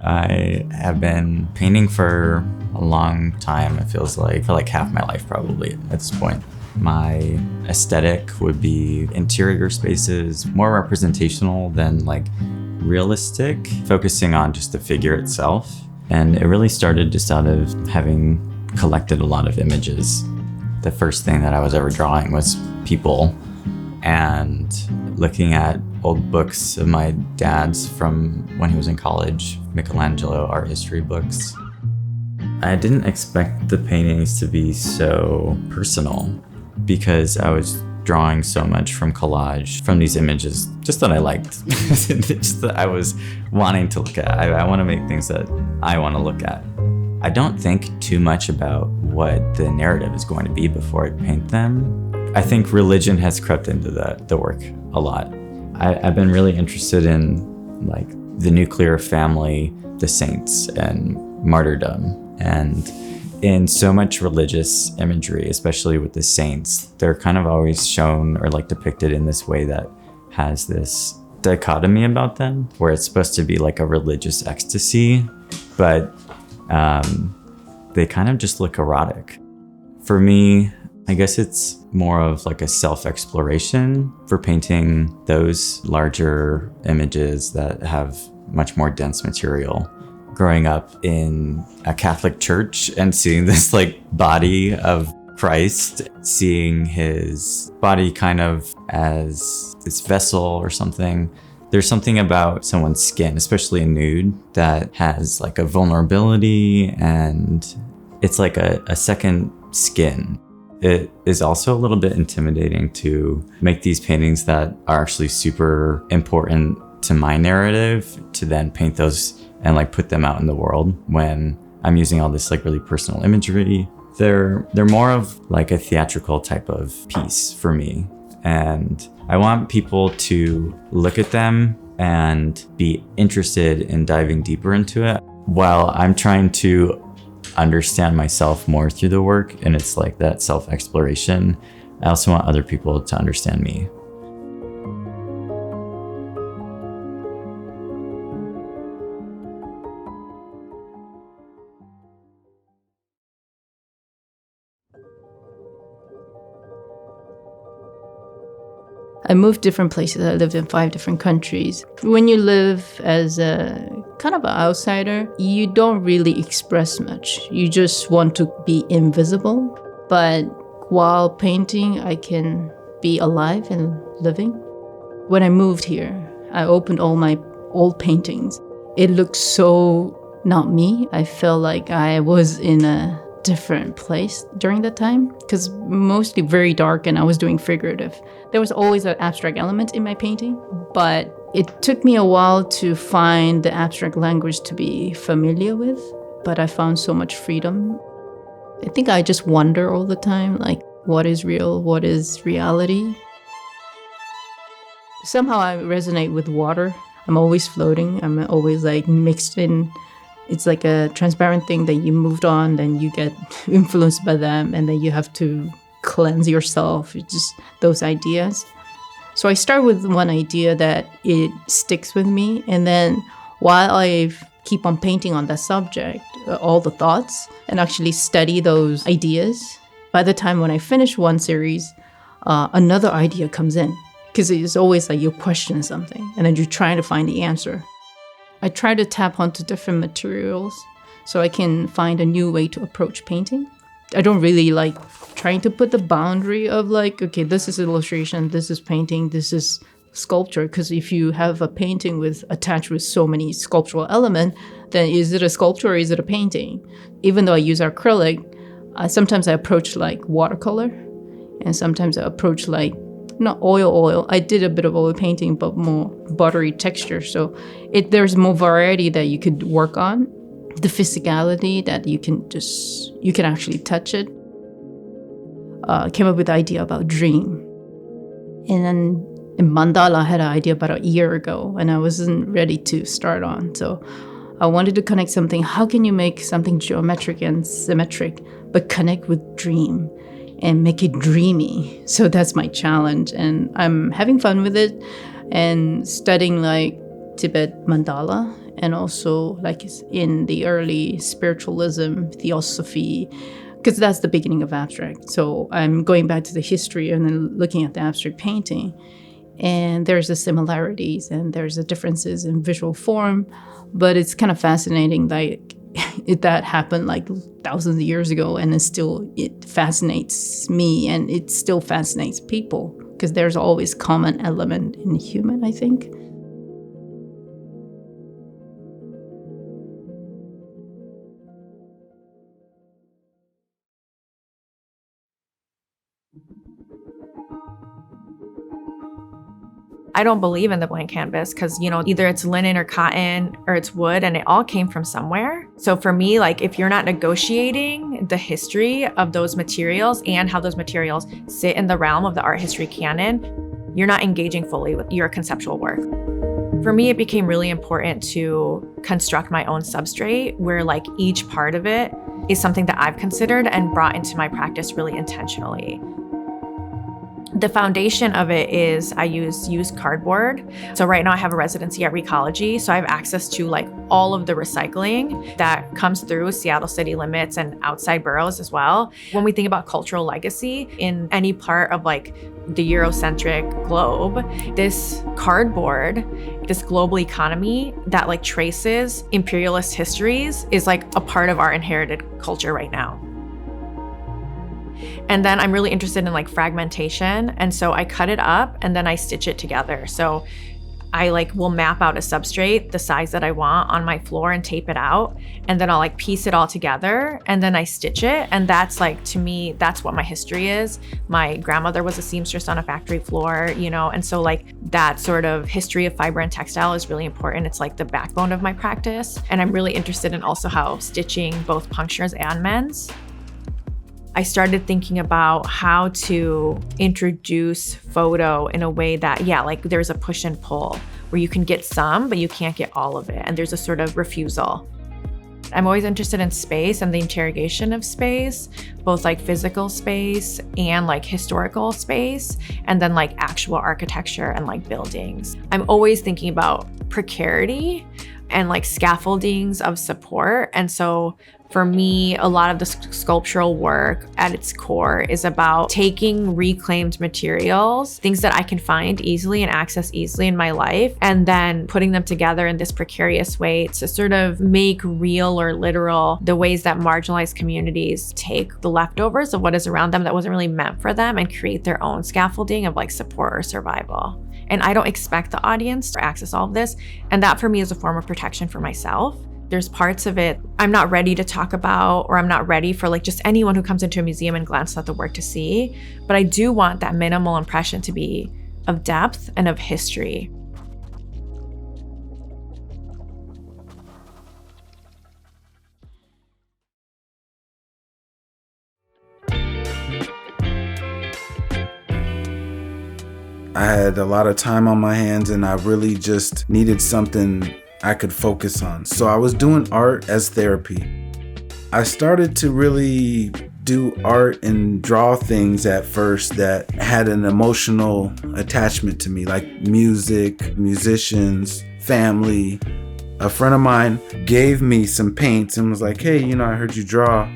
I have been painting for a long time. It feels like for like half my life probably at this point. My aesthetic would be interior spaces, more representational than like realistic, focusing on just the figure itself. And it really started just out of having collected a lot of images. The first thing that I was ever drawing was people, and looking at old books of my dad's from when he was in college, Michelangelo art history books. I didn't expect the paintings to be so personal because I was drawing so much from collage, from these images, just that I liked, just that I was wanting to look at. I want to make things that I want to look at. I don't think too much about what the narrative is going to be before I paint them. I think religion has crept into the work a lot. I've been really interested in like the nuclear family, the saints, and martyrdom. And in so much religious imagery, especially with the saints, they're kind of always shown or like depicted in this way that has this dichotomy about them, where it's supposed to be like a religious ecstasy, but they kind of just look erotic. For me, I guess it's more of like a self-exploration for painting those larger images that have much more dense material. Growing up in a Catholic church and seeing this like body of Christ, seeing his body kind of as this vessel or something. There's something about someone's skin, especially a nude, that has like a vulnerability, and it's like a second skin. It is also a little bit intimidating to make these paintings that are actually super important to my narrative, to then paint those and like put them out in the world when I'm using all this like really personal imagery. They're more of like a theatrical type of piece for me. And I want people to look at them and be interested in diving deeper into it while I'm trying to understand myself more through the work. And it's like that self-exploration. I also want other people to understand me. I moved different places. I lived in 5 different countries. When you live as a kind of an outsider, you don't really express much. You just want to be invisible. But while painting, I can be alive and living. When I moved here, I opened all my old paintings. It looked so not me. I felt like I was in a different place during that time, because mostly very dark and I was doing figurative. There was always an abstract element in my painting, but it took me a while to find the abstract language to be familiar with, but I found so much freedom. I think I just wonder all the time, like, what is real? What is reality? Somehow I resonate with water. I'm always floating. I'm always like mixed in. It's like a transparent thing that you moved on, then you get influenced by them, and then you have to cleanse yourself. It's just those ideas. So I start with one idea that it sticks with me, and then while I keep on painting on that subject, all the thoughts, and actually study those ideas, by the time when I finish one series, another idea comes in. Because it's always like you question something, and then you're trying to find the answer. I try to tap onto different materials so I can find a new way to approach painting. I don't really like trying to put the boundary of like, okay, this is illustration, this is painting, this is sculpture. Because if you have a painting attached with so many sculptural elements, then is it a sculpture or is it a painting? Even though I use acrylic, sometimes I approach like watercolor, and sometimes I approach like not oil. I did a bit of oil painting, but more buttery texture. So there's more variety that you could work on. The physicality that you can actually touch it. Came up with the idea about dream. And then in mandala, I had an idea about a year ago, and I wasn't ready to start on. So I wanted to connect something. How can you make something geometric and symmetric, but connect with dream? And make it dreamy. So that's my challenge, and I'm having fun with it and studying like Tibet mandala and also like in the early spiritualism, theosophy, because that's the beginning of abstract. So I'm going back to the history and then looking at the abstract painting. And there's the similarities and there's the differences in visual form. But it's kind of fascinating, like that happened like thousands of years ago, and it fascinates me, and it still fascinates people, because there's always common element in human, I think. I don't believe in the blank canvas because, either it's linen or cotton or it's wood, and it all came from somewhere. So for me, like, if you're not negotiating the history of those materials and how those materials sit in the realm of the art history canon, you're not engaging fully with your conceptual work. For me, it became really important to construct my own substrate where like each part of it is something that I've considered and brought into my practice really intentionally. The foundation of it is I use used cardboard. So right now I have a residency at Recology, so I have access to like all of the recycling that comes through Seattle city limits and outside boroughs as well. When we think about cultural legacy in any part of like the Eurocentric globe, this cardboard, this global economy that like traces imperialist histories is like a part of our inherited culture right now. And then I'm really interested in like fragmentation. And so I cut it up and then I stitch it together. So I like will map out a substrate, the size that I want on my floor, and tape it out. And then I'll like piece it all together and then I stitch it. And that's like, to me, that's what my history is. My grandmother was a seamstress on a factory floor, and so like that sort of history of fiber and textile is really important. It's like the backbone of my practice. And I'm really interested in also how stitching both punctures and mends. I started thinking about how to introduce photo in a way that, like there's a push and pull where you can get some, but you can't get all of it. And there's a sort of refusal. I'm always interested in space and the interrogation of space, both like physical space and like historical space, and then like actual architecture and like buildings. I'm always thinking about precarity and like scaffoldings of support. And so for me, a lot of the sculptural work at its core is about taking reclaimed materials, things that I can find easily and access easily in my life, and then putting them together in this precarious way to sort of make real or literal the ways that marginalized communities take the leftovers of what is around them that wasn't really meant for them and create their own scaffolding of like support or survival. And I don't expect the audience to access all of this. And that for me is a form of protection for myself. There's parts of it I'm not ready to talk about, or I'm not ready for like just anyone who comes into a museum and glances at the work to see. But I do want that minimal impression to be of depth and of history. I had a lot of time on my hands and I really just needed something I could focus on. So I was doing art as therapy. I started to really do art and draw things at first that had an emotional attachment to me, like music, musicians, family. A friend of mine gave me some paints and was like, hey, I heard you draw,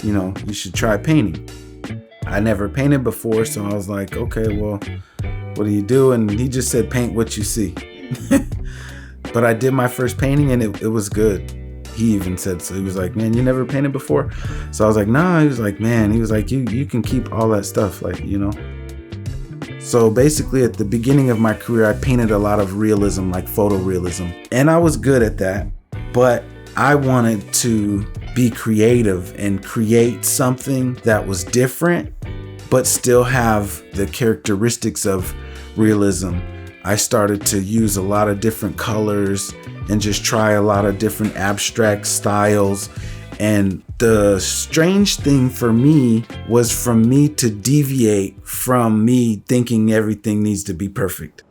you should try painting. I never painted before, so I was like, okay, well, what do you do? And he just said, paint what you see. But I did my first painting and it was good. He even said so. He was like, man, you never painted before? So I was like, nah. He was like, man, you can keep all that stuff, So basically at the beginning of my career, I painted a lot of realism, like photorealism. And I was good at that. But I wanted to be creative and create something that was different, but still have the characteristics of realism. I started to use a lot of different colors and just try a lot of different abstract styles. And the strange thing for me was for me to deviate from me thinking everything needs to be perfect.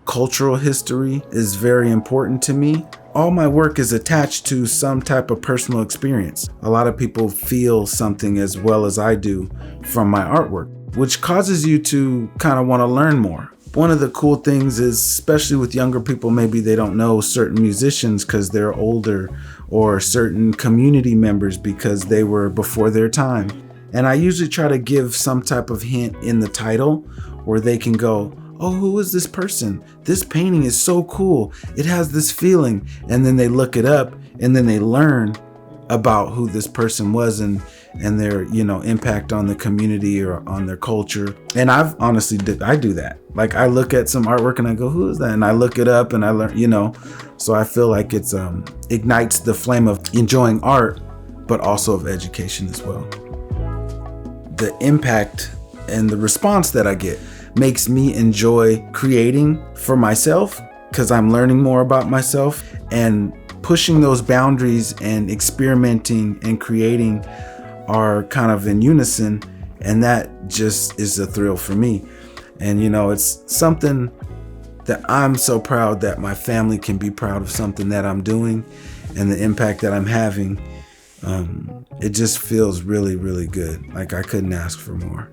Cultural history is very important to me. All my work is attached to some type of personal experience. A lot of people feel something as well as I do from my artwork. which causes you to kind of want to learn more. One of the cool things is, especially with younger people, maybe they don't know certain musicians because they're older, or certain community members because they were before their time. And I usually try to give some type of hint in the title where they can go, oh, who is this person? This painting is so cool. It has this feeling. And then they look it up and then they learn about who this person was and their, impact on the community or on their culture. And I've honestly, I do that. Like I look at some artwork and I go, who is that? And I look it up and I learn, so I feel like it's ignites the flame of enjoying art, but also of education as well. The impact and the response that I get makes me enjoy creating for myself because I'm learning more about myself, and pushing those boundaries and experimenting and creating are kind of in unison, and that just is a thrill for me. And it's something that I'm so proud that my family can be proud of something that I'm doing and the impact that I'm having. It just feels really, really good. Like I couldn't ask for more.